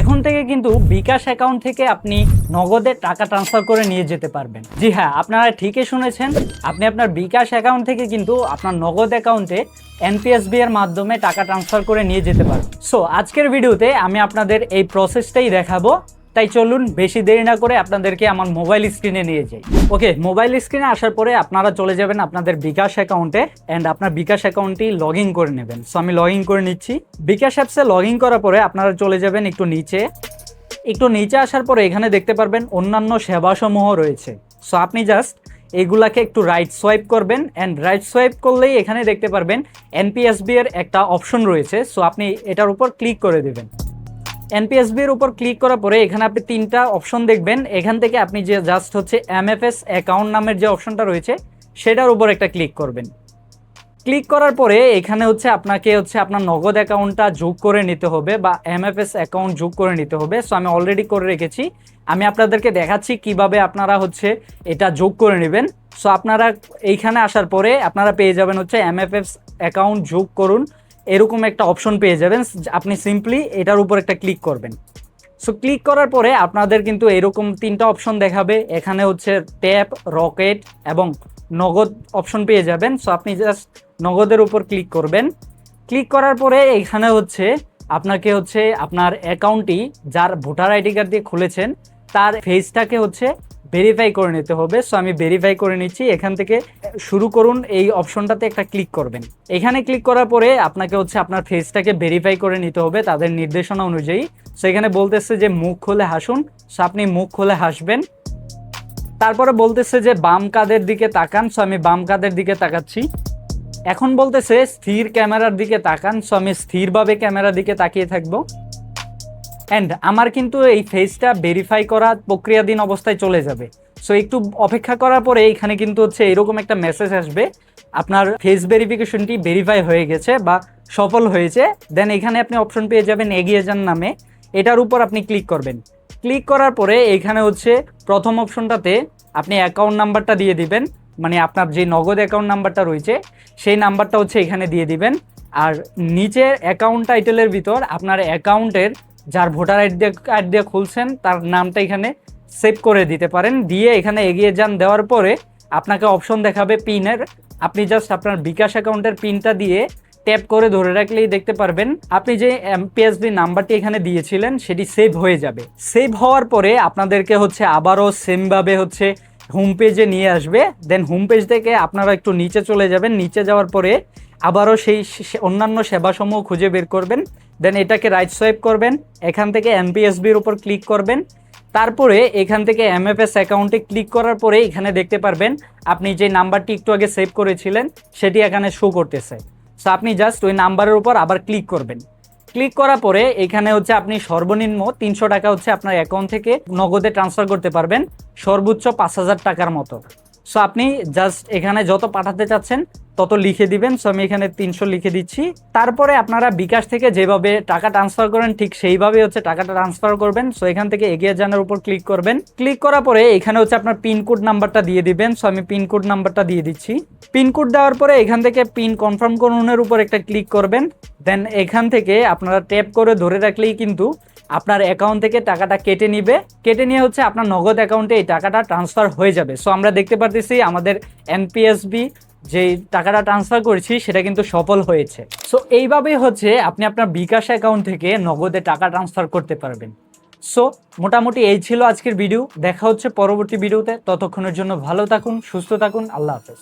এখন থেকে কিন্তু বিকাশ অ্যাকাউন্ট থেকে আপনি নগদে টাকা ট্রান্সফার করে নিয়ে যেতে পারবেন। জি হ্যাঁ, আপনারা ঠিকই শুনেছেন, আপনি আপনার বিকাশ অ্যাকাউন্ট থেকে কিন্তু আপনার নগদ অ্যাকাউন্টে এনপিএসবি এর মাধ্যমে টাকা ট্রান্সফার করে নিয়ে যেতে পারবেন। সো আজকের ভিডিওতে আমি আপনাদের এই প্রসেসটাই দেখাবো, তাই চলুন বেশি দেরি না করে আপনাদেরকে আমার মোবাইল স্ক্রিনে নিয়ে যাই। ওকে, মোবাইল স্ক্রিনে আসার পরে আপনারা চলে যাবেন আপনাদের বিকাশ অ্যাকাউন্টে অ্যান্ড আপনার বিকাশ অ্যাকাউন্টটি লগ ইন করে নেবেন। সো আমি লগ ইন করে নিচ্ছি। বিকাশ অ্যাপসে লগ ইন করার পরে আপনারা চলে যাবেন একটু নিচে আসার পরে এখানে দেখতে পারবেন অন্যান্য সেবাসমূহ রয়েছে। সো আপনি জাস্ট এগুলাকে একটু রাইট সোয়াইপ করবেন অ্যান্ড রাইট সোয়াইপ করলেই এখানে দেখতে পারবেন এনপিএসবি এর একটা অপশন রয়েছে। সো আপনি এটার উপর ক্লিক করে দেবেন। এনপিএসবি এর উপর ক্লিক করার পরে এখানে আপনি তিনটা অপশন দেখবেন। এখান থেকে আপনি যে জাস্ট হচ্ছে এমএফএস অ্যাকাউন্ট নামের যে অপশনটা রয়েছে সেটার উপর একটা ক্লিক করবেন। ক্লিক করার পরে এখানে হচ্ছে আপনাকে আপনার নগদ অ্যাকাউন্টটা যোগ করে নিতে হবে বা এমএফএস অ্যাকাউন্ট যোগ করে নিতে হবে। সো আমি অলরেডি করে রেখেছি, আমি আপনাদেরকে দেখাচ্ছি কিভাবে আপনারা এটা যোগ করে নেবেন। সো আপনারা এইখানে আসার পরে আপনারা পেয়ে যাবেন এমএফএস অ্যাকাউন্ট যোগ করুন, এরকম একটা অপশন পেয়ে যাবেন। আপনি সিম্পলি এটার উপর একটা ক্লিক করবেন। সো ক্লিক করার পরে আপনাদের কিন্তু এরকম তিনটা অপশন দেখাবে। এখানে ট্যাপ, রকেট এবং নগদ অপশন পেয়ে যাবেন। সো আপনি জাস্ট নগদের উপর ক্লিক করবেন। ক্লিক করার পরে এখানে আপনাকে আপনার অ্যাকাউন্টটি যার ভোটার আইডি কার্ড দিয়ে খুলেছেন তার ফেসটাকে ভেরিফাই করে নিতে হবে। সো আমি ভেরিফাই করে নিচ্ছি। এখান থেকে শুরু করুন এই অপশনটাতে একটা ক্লিক করবেন। এখানে ক্লিক করার পরে আপনাকে আপনার ফেসটাকে ভেরিফাই করে নিতে হবে তাদের নির্দেশনা অনুযায়ী। সো এখানে বলতেছে যে মুখ খুলে হাসুন। সো আপনি মুখ খুলে হাসবেন। তারপরে বলতেছে যে বাম কাঁধের দিকে তাকান। সো আমি বাম কাঁধের দিকে তাকাচ্ছি। এখন বলতেছে স্থির ক্যামেরার দিকে তাকান। সো আমি স্থিরভাবে ক্যামেরার দিকে তাকিয়ে থাকবো। অ্যান্ড আমার কিন্তু এই ফেসটা ভেরিফাই করা প্রক্রিয়াধীন অবস্থায় চলে যাবে। সো একটু অপেক্ষা করার পরে এখানে কিন্তু এরকম একটা মেসেজ আসবে, আপনার ফেস ভেরিফিকেশনটি ভেরিফাই হয়ে গেছে বা সফল হয়েছে। দেন এখানে আপনি অপশন পেয়ে যাবেন এগিয়ে যান নামে, এটার উপর আপনি ক্লিক করবেন। ক্লিক করার পরে এখানে প্রথম অপশনটাতে আপনি অ্যাকাউন্ট নাম্বারটা দিয়ে দিবেন, মানে আপনার যে নগদ অ্যাকাউন্ট নাম্বারটা রয়েছে সেই নাম্বারটা এখানে দিয়ে দিবেন। আর নিচে অ্যাকাউন্ট টাইটেলের ভিতর আপনার অ্যাকাউন্টের যার ভোটার আইডি কার্ড দিয়ে খুলছেন তার নামটা এখানে সেভ করে দিতে পারেন। দিয়ে এখানে এগিয়ে যান দেওয়ার পরে আপনাকে অপশন দেখাবে পিনের। আপনি জাস্ট আপনার বিকাশ অ্যাকাউন্টের পিনটা দিয়ে ট্যাপ করে ধরে রাখলেই দেখতে পারবেন আপনি যে এমপিএসবি নাম্বারটি এখানে দিয়েছিলেন সেটি সেভ হয়ে যাবে। সেভ হওয়ার পরে আপনাদেরকে আবারও সেমভাবে হোম পেজে নিয়ে আসবে। দেন হোম পেজ থেকে আপনারা একটু নিচে চলে যাবেন। নিচে যাওয়ার পরে আবারও সেই অন্যান্য সেবাসমূহ খুঁজে বের করবেন। দেন এটাকে রাইট সোয়াইপ করবেন, এখান থেকে এনপিএসবির উপর ক্লিক করবেন। তারপরে এখান থেকে এমএফএস অ্যাকাউন্টে ক্লিক করার পরে এখানে দেখতে পারবেন আপনি যে নাম্বারটি একটু আগে সেভ করেছিলেন সেটি এখানে শো করতেছে। সো আপনি জাস্ট ওই নাম্বারের উপর আবার ক্লিক করবেন। ক্লিক করার পরে এখানে আপনি সর্বনিম্ন 300 টাকা আপনার অ্যাকাউন্ট থেকে নগদে ট্রান্সফার করতে পারবেন, সর্বোচ্চ 5000 টাকার মতো। সো আপনি জাস্ট এখানে যত পাঠাতে চাচ্ছেন তত লিখে দিবেন। সো আমি এখানে 300 লিখে দিচ্ছি। তারপরে আপনারা বিকাশ থেকে যেভাবে টাকা ট্রান্সফার করেন ঠিক সেইভাবে টাকাটা ট্রান্সফার করবেন। সো এখান থেকে এগিয়ে যাওয়ার উপর ক্লিক করবেন। ক্লিক করার পরে এখানে আপনার পিনকোড নাম্বারটা দিয়ে দিবেন। সো আমি পিনকোড নাম্বারটা দিয়ে দিচ্ছি। পিনকোড দেওয়ার পরে এখান থেকে পিন কনফার্ম করুনের উপর একটা ক্লিক করবেন। দেন এখান থেকে আপনারা ট্যাপ করে ধরে রাখলেই কিন্তু আপনার অ্যাকাউন্ট থেকে টাকাটা কেটে নিয়ে আপনার নগদ অ্যাকাউন্টে এই টাকাটা ট্রান্সফার হয়ে যাবে। সো আমরা দেখতে পারতেছি আমাদের এনপিএসবি যে টাকাটা ট্রান্সফার করেছি সেটা কিন্তু সফল হয়েছে। সো এইভাবেই আপনি আপনার বিকাশ অ্যাকাউন্ট থেকে নগদে টাকা ট্রান্সফার করতে পারবেন। সো মোটামুটি এই ছিল আজকের ভিডিও। দেখা হচ্ছে পরবর্তী ভিডিওতে। ততক্ষণের জন্য ভালো থাকুন, সুস্থ থাকুন। আল্লাহ হাফেজ।